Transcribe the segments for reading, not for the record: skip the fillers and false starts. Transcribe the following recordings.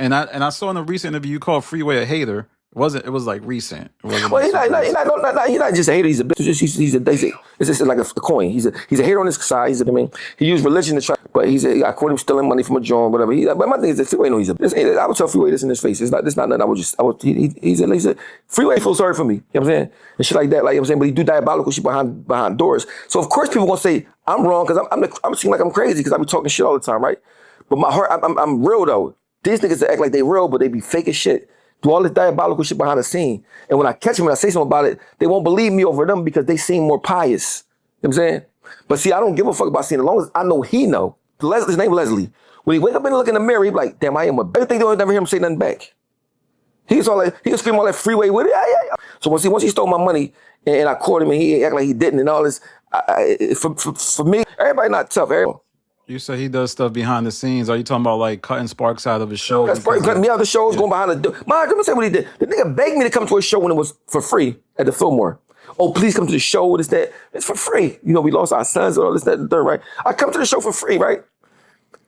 And I saw in a recent interview you called Freeway a hater. It was like recent. It wasn't Well, like super recent. he's not just a hater. He's a bitch. It's just like a coin. He's a hater on his side. I mean, he used religion to try, but I caught him stealing money from a joint, whatever. But my thing is that Freeway know he's a bitch. I would tell Freeway this in his face. It's not nothing. He's a Freeway feels sorry for me. You know what I'm saying? And shit like that. Like, you know what I'm saying? But he do diabolical shit behind doors. So of course people gonna say I'm wrong because I'm seem like I'm crazy because I be talking shit all the time, right? But my heart, I'm real though. These niggas act like they real, but they be fake as shit. Do all this diabolical shit behind the scene. And when I catch them and I say something about it, they won't believe me over them because they seem more pious. You know what I'm saying? But see, I don't give a fuck about seeing as long as I know he know. His name Leslie. When he wake up and look in the mirror, he be like, damn, I am a better thing. They don't never hear him say nothing back. He was scream all that Freeway with it. Yeah. So once he stole my money and I caught him and he act like he didn't and all this, for me, everybody not tough. Everybody. You say he does stuff behind the scenes. Are you talking about like cutting sparks out of his show? Cutting me out of the shows, going behind the door. Let me say what he did. The nigga begged me to come to a show when it was for free at the Fillmore. Oh, please come to the show. This, that. It's for free. You know, we lost our sons and all this, that, and the third, right? I come to the show for free, right?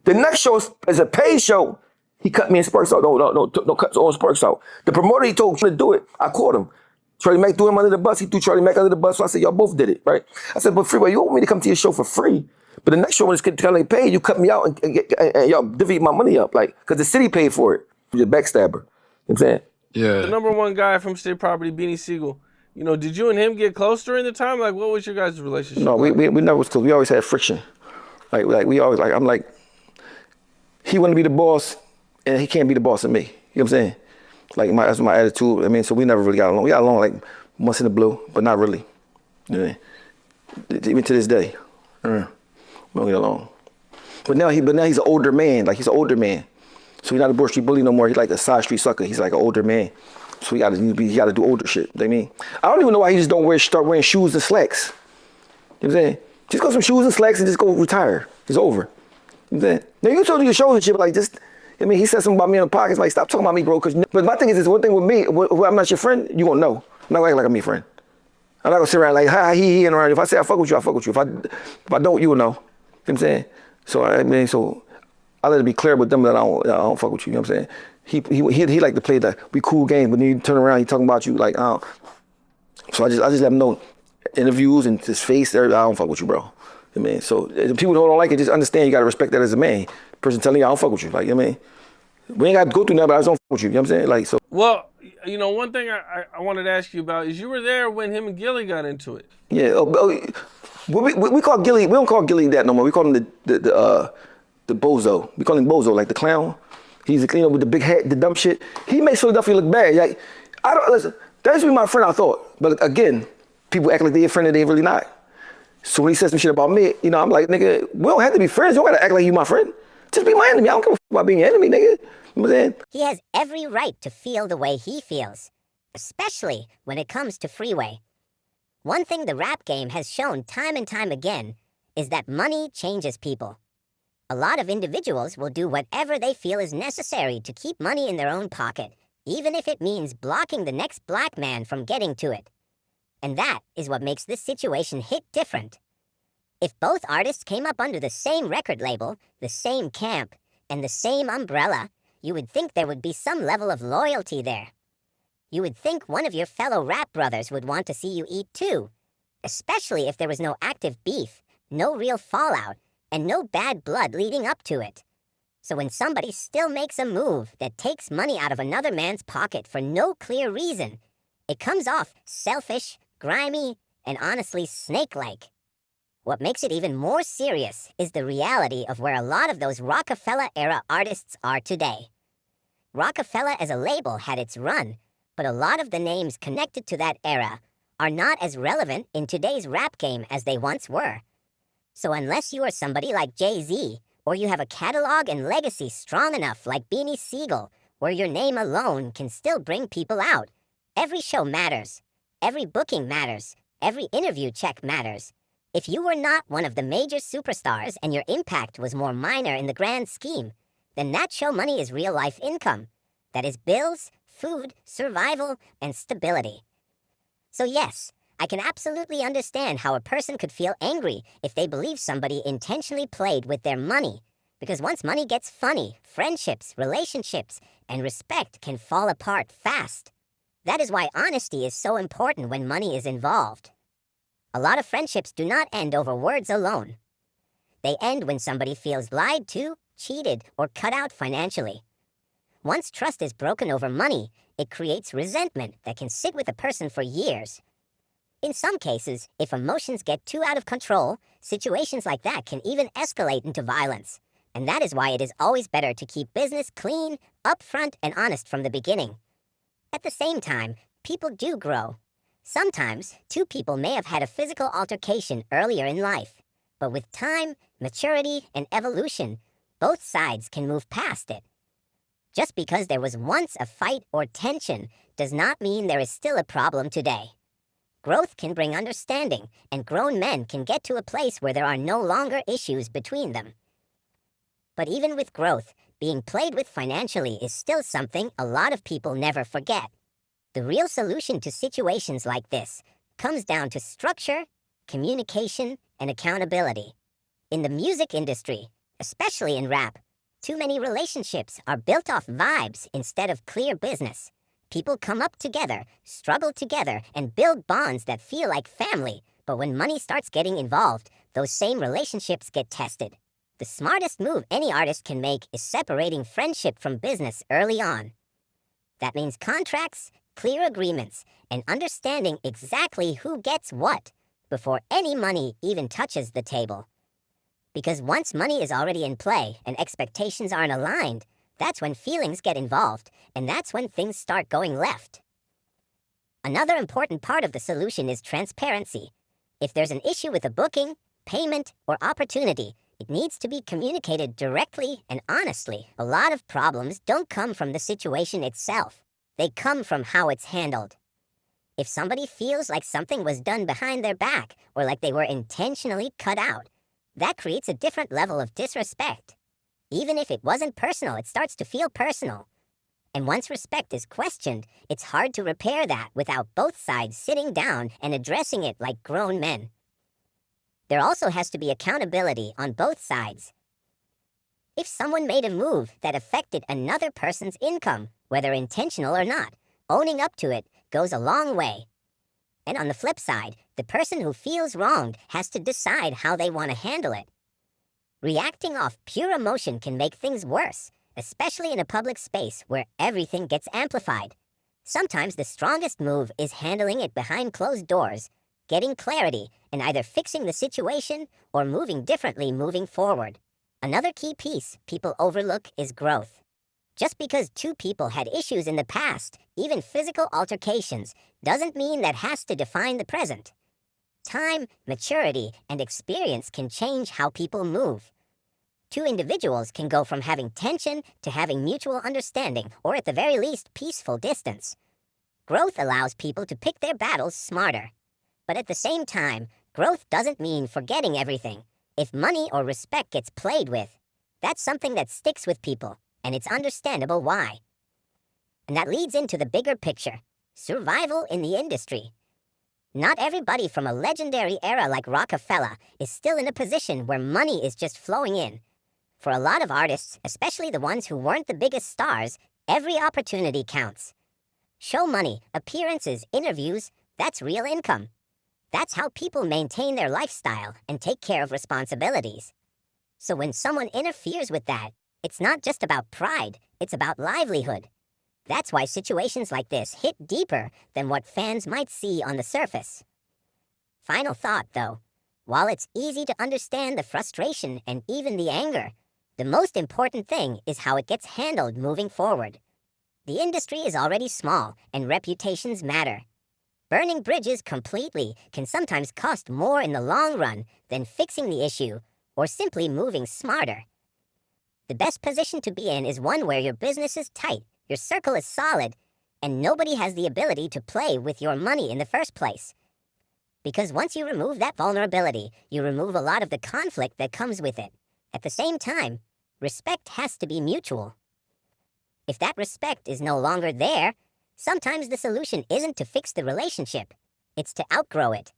The next show is a paid show. He cut me in Sparks out. No, cut his own Sparks out. The promoter he told me to do it. I caught him. Charlie Mack threw him under the bus. He threw Charlie Mack under the bus. So I said, y'all both did it, right? I said, but Freeway, you want me to come to your show for free? But the next show when it's kind of paid, you cut me out and y'all divvy my money up, like, because the city paid for it. You're a backstabber. You know what I'm saying? Yeah. The number one guy from State Property, Beanie Siegel. You know, did you and him get close during the time? Like, what was your guys' relationship? No, we never was close. We always had friction. Like we always I'm like, he want to be the boss, and he can't be the boss of me. You know what I'm saying? Like that's my attitude. I mean, so we never really got along. We got along like once in the blue, but not really. You know, even to this day. We don't get along. But now he's an older man. Like he's an older man. So he's not a Broad Street bully no more. He's like a side street sucker. He's like an older man. So he gotta do older shit. You know what I mean? I don't even know why he just don't start wearing shoes and slacks. You know what I'm saying? Just go some shoes and slacks and just go retire. It's over. You know what I'm saying? Now you told your shows and shit, but like just, I mean, he said something about me in the pockets, like stop talking about me, bro. But my thing is this one thing with me, when I'm not your friend, you gonna know. I'm not gonna act like I'm your friend. I'm not gonna sit around like, hi, he, and around. If I say I fuck with you, I fuck with you. If I don't, you will know. You know what I'm saying? So I mean, I let it be clear with them that I don't fuck with you. You know what I'm saying? He like to play the we cool game, but then you turn around, he talking about you like I don't. So I just let him know, interviews and his face, I don't fuck with you, bro. You know what I mean? So if people who don't like it, just understand you gotta respect that as a man. The person telling you I don't fuck with you, like you know what I mean? We ain't got to go through that, but I just don't fuck with you. You know what I'm saying? Like so. Well, you know, one thing I wanted to ask you about is you were there when him and Gilly got into it. Yeah. We call Gilly. We don't call Gilly that no more. We call him the bozo. We call him bozo, like the clown. He's with the big hat, the dumb shit. He makes Philadelphia look bad. Like I don't listen. That used to be my friend. I thought, but again, people act like they're a friend and they really not. So when he says some shit about me, you know, I'm like, nigga, we don't have to be friends. You don't gotta act like you my friend. Just be my enemy. I don't give a fuck about being your enemy, nigga. You know what I'm saying? He has every right to feel the way he feels, especially when it comes to Freeway. One thing the rap game has shown time and time again is that money changes people. A lot of individuals will do whatever they feel is necessary to keep money in their own pocket, even if it means blocking the next black man from getting to it. And that is what makes this situation hit different. If both artists came up under the same record label, the same camp, and the same umbrella, you would think there would be some level of loyalty there. You would think one of your fellow rap brothers would want to see you eat too, especially if there was no active beef, no real fallout, and no bad blood leading up to it. So when somebody still makes a move that takes money out of another man's pocket for no clear reason, it comes off selfish, grimy, and honestly snake-like. What makes it even more serious is the reality of where a lot of those Roc-A-Fella era artists are today. Roc-A-Fella as a label had its run, but a lot of the names connected to that era are not as relevant in today's rap game as they once were. So unless you are somebody like Jay-Z, or you have a catalog and legacy strong enough like Beanie Siegel, where your name alone can still bring people out, every show matters. Every booking matters. Every interview check matters. If you were not one of the major superstars and your impact was more minor in the grand scheme, then that show money is real-life income. That is bills, food, survival, and stability. So yes, I can absolutely understand how a person could feel angry if they believe somebody intentionally played with their money, Because once money gets funny, friendships, relationships, and respect can fall apart fast. That is why honesty is so important when money is involved. A lot of friendships do not end over words alone. They end when somebody feels lied to, cheated, or cut out financially. Once trust is broken over money, it creates resentment that can sit with a person for years. In some cases, if emotions get too out of control, situations like that can even escalate into violence. And that is why it is always better to keep business clean, upfront, and honest from the beginning. At the same time, people do grow. Sometimes, two people may have had a physical altercation earlier in life, but with time, maturity, and evolution, both sides can move past it. Just because there was once a fight or tension does not mean there is still a problem today. Growth can bring understanding, and grown men can get to a place where there are no longer issues between them. But even with growth, being played with financially is still something a lot of people never forget. The real solution to situations like this comes down to structure, communication, and accountability. In the music industry, especially in rap, too many relationships are built off vibes instead of clear business. People come up together, struggle together, and build bonds that feel like family, but when money starts getting involved, those same relationships get tested. The smartest move any artist can make is separating friendship from business early on. That means contracts, clear agreements, and understanding exactly who gets what before any money even touches the table. Because once money is already in play and expectations aren't aligned, that's when feelings get involved, and that's when things start going left. Another important part of the solution is transparency. If there's an issue with a booking, payment, or opportunity, it needs to be communicated directly and honestly. A lot of problems don't come from the situation itself. They come from how it's handled. If somebody feels like something was done behind their back or like they were intentionally cut out, that creates a different level of disrespect. Even if it wasn't personal, it starts to feel personal. And once respect is questioned, it's hard to repair that without both sides sitting down and addressing it like grown men. There also has to be accountability on both sides. If someone made a move that affected another person's income, whether intentional or not, owning up to it goes a long way. And on the flip side, the person who feels wronged has to decide how they want to handle it. Reacting off pure emotion can make things worse, especially in a public space where everything gets amplified. Sometimes the strongest move is handling it behind closed doors, getting clarity, and either fixing the situation or moving differently moving forward. Another key piece people overlook is growth. Just because two people had issues in the past, even physical altercations, doesn't mean that has to define the present. Time, maturity, and experience can change how people move. Two individuals can go from having tension to having mutual understanding, or at the very least, peaceful distance. Growth allows people to pick their battles smarter. But at the same time, growth doesn't mean forgetting everything. If money or respect gets played with, that's something that sticks with people, and it's understandable why. And that leads into the bigger picture, survival in the industry. Not everybody from a legendary era like Roc-A-Fella is still in a position where money is just flowing in. For a lot of artists, especially the ones who weren't the biggest stars, every opportunity counts. Show money, appearances, interviews, that's real income. That's how people maintain their lifestyle and take care of responsibilities. So when someone interferes with that, it's not just about pride, it's about livelihood. That's why situations like this hit deeper than what fans might see on the surface. Final thought, though. While it's easy to understand the frustration and even the anger, the most important thing is how it gets handled moving forward. The industry is already small, and reputations matter. Burning bridges completely can sometimes cost more in the long run than fixing the issue or simply moving smarter. The best position to be in is one where your business is tight, your circle is solid, and nobody has the ability to play with your money in the first place. Because once you remove that vulnerability, you remove a lot of the conflict that comes with it. At the same time, respect has to be mutual. If that respect is no longer there, sometimes the solution isn't to fix the relationship, it's to outgrow it.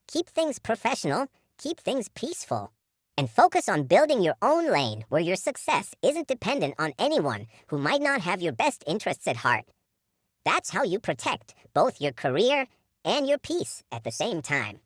Keep things professional, keep things peaceful, and focus on building your own lane where your success isn't dependent on anyone who might not have your best interests at heart. That's how you protect both your career and your peace at the same time.